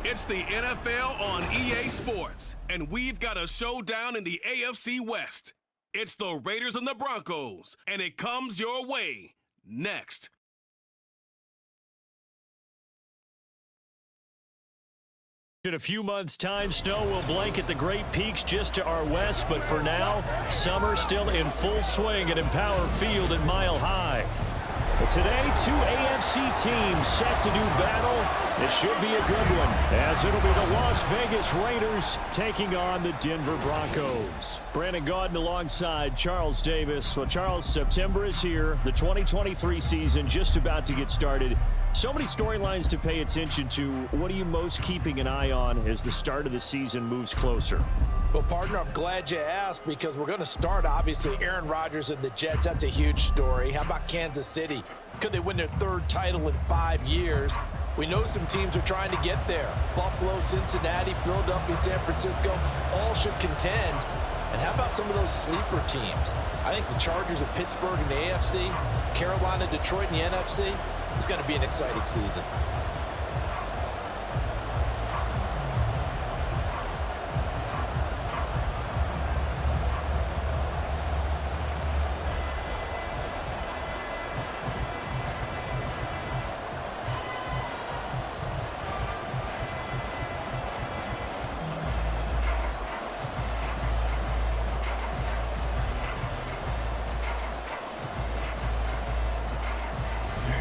It's the NFL on EA Sports, and we've got a showdown in the AFC West. It's the Raiders and the Broncos, and it comes your way next. In a few months' time, snow will blanket the Great Peaks just to our west, but for now, summer still in full swing at Empower Field at Mile High. But today, two AFC teams set to do battle. It should be a good one, as it'll be the Las Vegas Raiders taking on the Denver Broncos. Brandon Gaudin alongside Charles Davis. Well, Charles, September is here. The 2023 season just about to get started. So many storylines to pay attention to. What are you most keeping an eye on as the start of the season moves closer? Well, partner, I'm glad you asked, because we're going to start, obviously, Aaron Rodgers and the Jets. That's a huge story. How about Kansas City? Could they win their third title in 5 years? We know some teams are trying to get there. Buffalo, Cincinnati, Philadelphia, San Francisco, all should contend. And how about some of those sleeper teams? I think the Chargers of Pittsburgh in the AFC, Carolina, Detroit in the NFC. It's going to be an exciting season.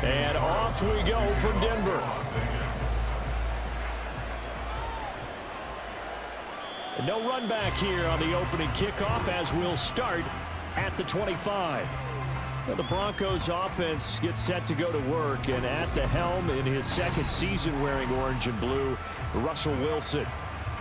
And off we go for Denver. No run back here on the opening kickoff, as we'll start at the 25. Well, the Broncos offense gets set to go to work, and at the helm in his second season wearing orange and blue, Russell Wilson.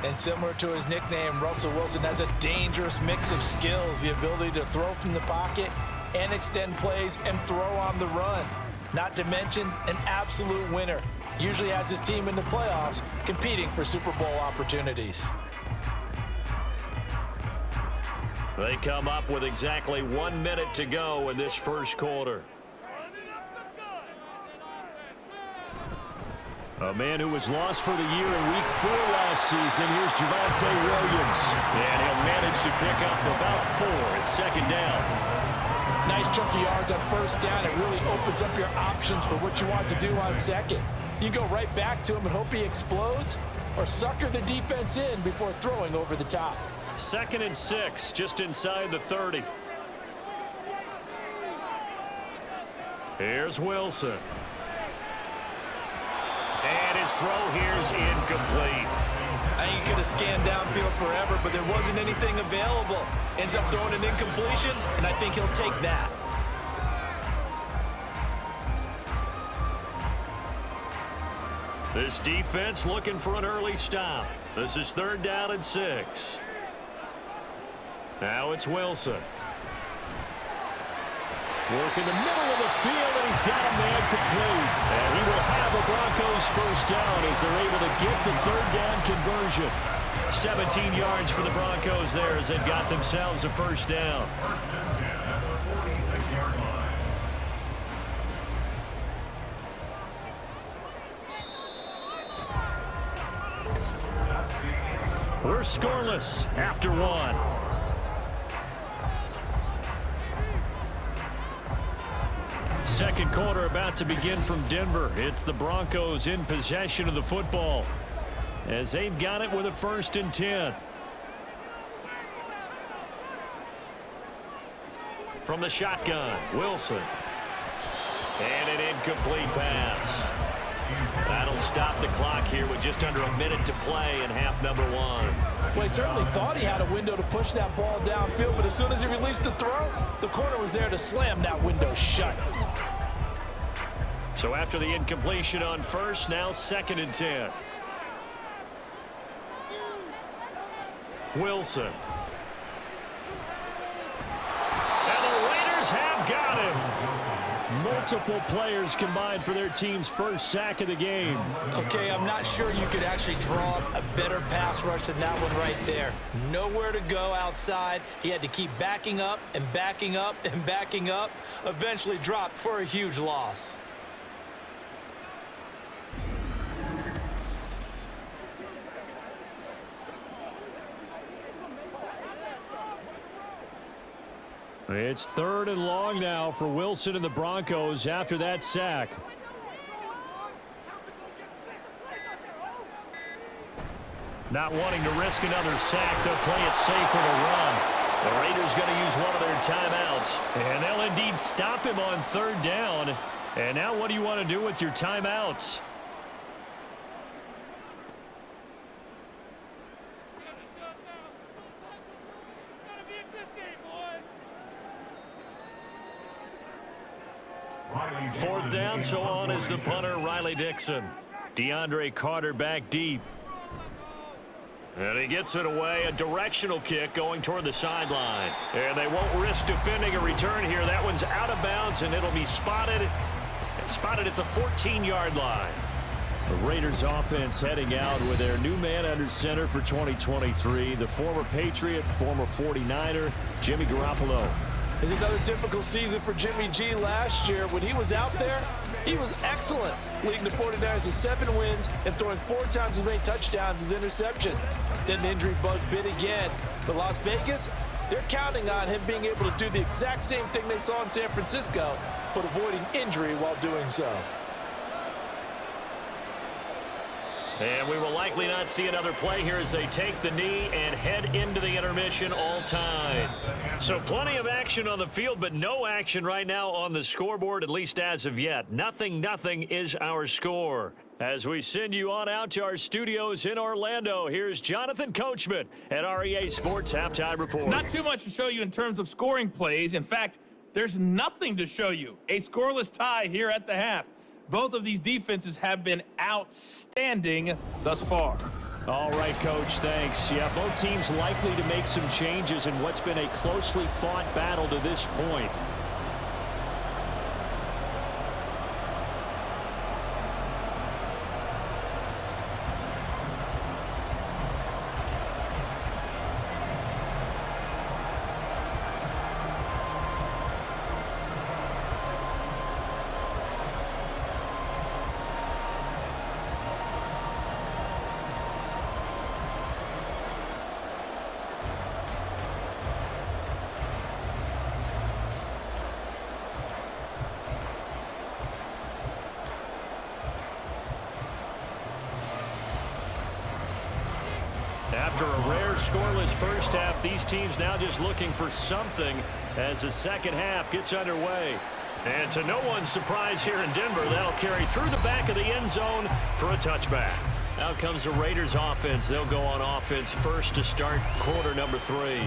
And similar to his nickname, Russell Wilson has a dangerous mix of skills, the ability to throw from the pocket and extend plays and throw on the run. Not to mention an absolute winner. Usually has his team in the playoffs competing for Super Bowl opportunities. They come up with exactly 1 minute to go in this first quarter. A man who was lost for the year in Week 4 last season. Here's Javonte Williams. And he'll manage to pick up about 4 at second down. Nice chunky yards on first down. It really opens up your options for what you want to do on second. You go right back to him and hope he explodes, or sucker the defense in before throwing over the top. 2nd and 6, just inside the 30. Here's Wilson. And his throw here's incomplete. I think he could have scanned downfield forever, but there wasn't anything available. Ends up throwing an incompletion, and I think he'll take that. This defense looking for an early stop. This is 3rd down and 6. Now it's Wilson. Work in the middle of the field, and he's got a man complete. And he will have a Broncos first down as they're able to get the 3rd down conversion. 17 yards for the Broncos there as they've got themselves a first down. We're scoreless after 1. Second quarter about to begin from Denver. It's the Broncos in possession of the football as they've got it with a 1st and 10. From the shotgun, Wilson. And an incomplete pass. That'll stop the clock here with just under a minute to play in half number 1. Well, he certainly thought he had a window to push that ball downfield, but as soon as he released the throw, the corner was there to slam that window shut. So after the incompletion on first, now 2nd and 10. Wilson. And the Raiders have got him. Multiple players combined for their team's first sack of the game. Okay, I'm not sure you could actually draw up a better pass rush than that one right there. Nowhere to go outside. He had to keep backing up and backing up and backing up. Eventually dropped for a huge loss. It's 3rd and long now for Wilson and the Broncos after that sack. Not wanting to risk another sack, they'll play it safe with a run. The Raiders going to use one of their timeouts, and they'll indeed stop him on 3rd down. And now what do you want to do with your timeouts? Fourth down, so on is the punter, Riley Dixon. DeAndre Carter back deep. And he gets it away, a directional kick going toward the sideline. And they won't risk defending a return here. That one's out of bounds, and it'll be spotted at the 14-yard line. The Raiders offense heading out with their new man under center for 2023, the former Patriot, former 49er, Jimmy Garoppolo. It's another typical season for Jimmy G last year. When he was out there, he was excellent, leading the 49ers to 7 wins and throwing 4 times as many touchdowns as interceptions. Then the injury bug bit again. But Las Vegas, they're counting on him being able to do the exact same thing they saw in San Francisco, but avoiding injury while doing so. And we will likely not see another play here as they take the knee and head into the intermission all time. So plenty of action on the field, but no action right now on the scoreboard, at least as of yet. Nothing is our score. As we send you on out to our studios in Orlando, here's Jonathan Coachman at REA Sports Halftime Report. Not too much to show you in terms of scoring plays. In fact, there's nothing to show you. A scoreless tie here at the half. Both of these defenses have been outstanding thus far. All right, Coach, thanks. Yeah, both teams likely to make some changes in what's been a closely fought battle to this point. After a rare scoreless first half, these teams now just looking for something as the second half gets underway. And to no one's surprise here in Denver, that'll carry through the back of the end zone for a touchback. Out comes the Raiders offense. They'll go on offense first to start quarter number 3.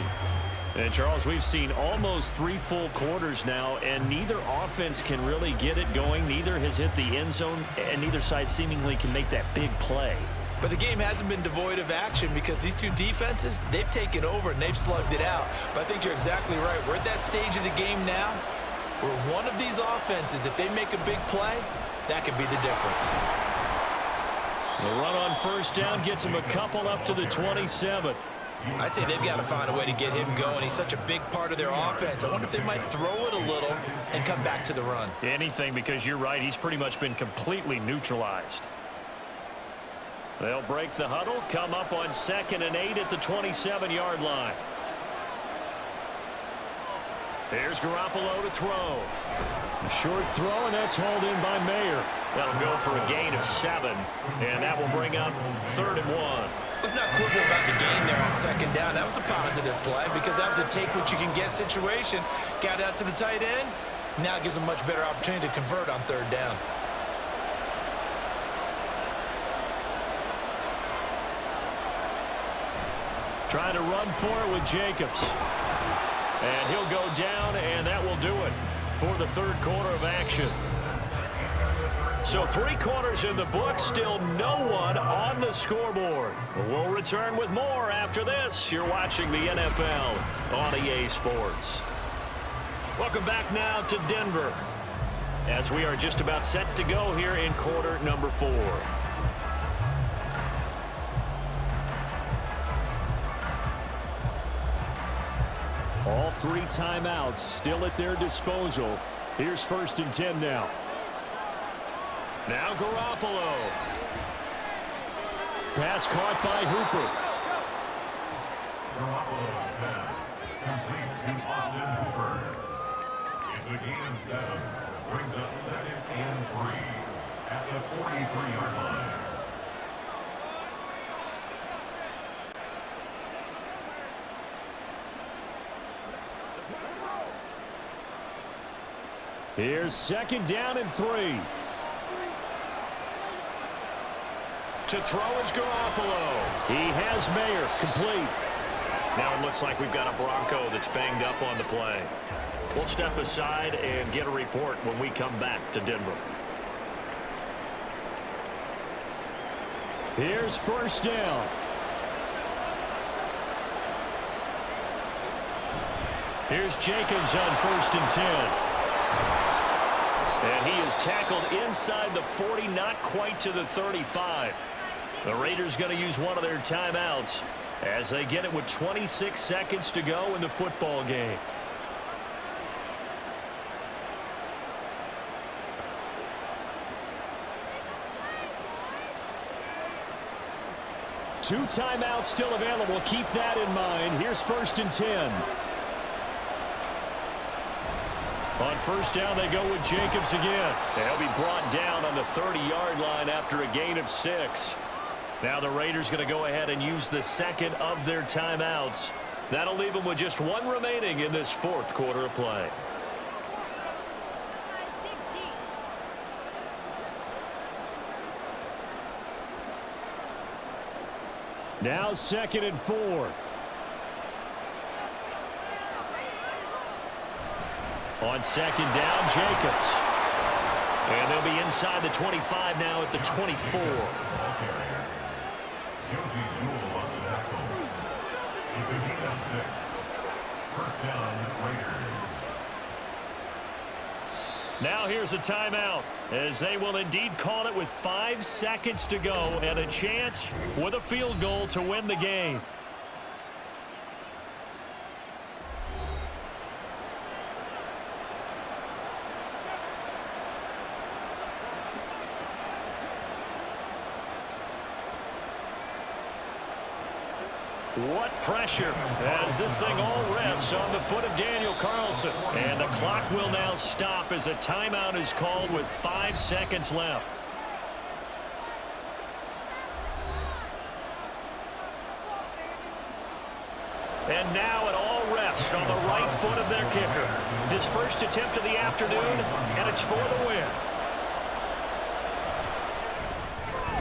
And, Charles, we've seen almost 3 full quarters now, and neither offense can really get it going. Neither has hit the end zone, and neither side seemingly can make that big play. But the game hasn't been devoid of action because these two defenses, they've taken over and they've slugged it out. But I think you're exactly right. We're at that stage of the game now where one of these offenses, if they make a big play, that could be the difference. The run on first down gets him a couple up to the 27. I'd say they've got to find a way to get him going. He's such a big part of their offense. I wonder if they might throw it a little and come back to the run. Anything, because you're right. He's pretty much been completely neutralized. They'll break the huddle, come up on 2nd and 8 at the 27-yard line. Here's Garoppolo to throw. A short throw, and that's hauled in by Mayer. That'll go for a gain of 7, and that will bring up 3rd and 1. Let's not quibble about the gain there on 2nd down. That was a positive play because that was a take-what-you-can-get situation. Got out to the tight end. Now it gives a much better opportunity to convert on 3rd down. Trying to run for it with Jacobs. And he'll go down, and that will do it for the 3rd quarter of action. So 3 quarters in the book, still no one on the scoreboard. We'll return with more after this. You're watching the NFL on EA Sports. Welcome back now to Denver as we are just about set to go here in quarter number 4. All 3 timeouts still at their disposal. Here's 1st and 10 now. Now Garoppolo. Pass caught by Hooper. Garoppolo's pass complete to Austin Hooper. 7 brings up 2nd and 3 at the 43-yard line. Here's 2nd down and 3. To throw is Garoppolo. He has Mayer complete. Now it looks like we've got a Bronco that's banged up on the play. We'll step aside and get a report when we come back to Denver. Here's 1st down. Here's Jacobs on 1st and 10. And he is tackled inside the 40, not quite to the 35. The Raiders going to use one of their timeouts as they get it with 26 seconds to go in the football game. Two timeouts still available. Keep that in mind. Here's 1st and 10. On 1st down, they go with Jacobs again. They'll be brought down on the 30-yard line after a gain of 6. Now the Raiders going to go ahead and use the 2nd of their timeouts. That'll leave them with just 1 remaining in this 4th quarter of play. Now 2nd and 4. On 2nd down, Jacobs. And they'll be inside the 25 now at the 24. Now here's a timeout, as they will indeed call it with 5 seconds to go and a chance with a field goal to win the game. What pressure as this thing all rests on the foot of Daniel Carlson. And the clock will now stop as a timeout is called with 5 seconds left. And now it all rests on the right foot of their kicker. His first attempt of the afternoon, and it's for the win.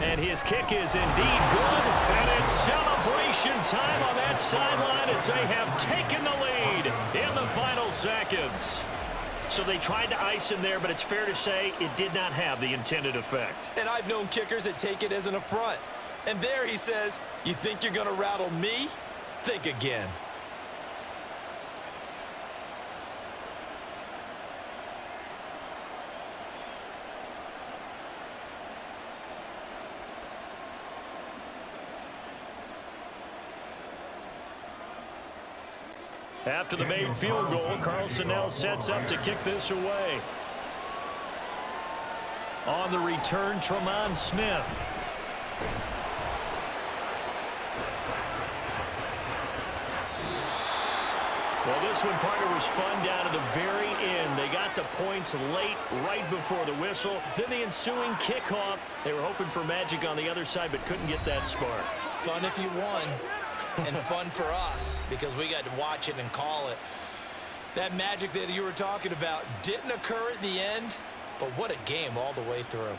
And his kick is indeed good. And it's celebration time on that sideline as they have taken the lead in the final seconds. So they tried to ice him there, but it's fair to say it did not have the intended effect. And I've known kickers that take it as an affront. And there he says, you think you're going to rattle me? Think again. After the made field goal, Carlson now sets up to kick this away. On the return, Tremont Smith. Well, this one, partner, was fun down to the very end. They got the points late, right before the whistle. Then the ensuing kickoff. They were hoping for magic on the other side, but couldn't get that spark. Fun if you won. And fun for us because we got to watch it and call it. That magic that you were talking about didn't occur at the end, but what a game all the way through.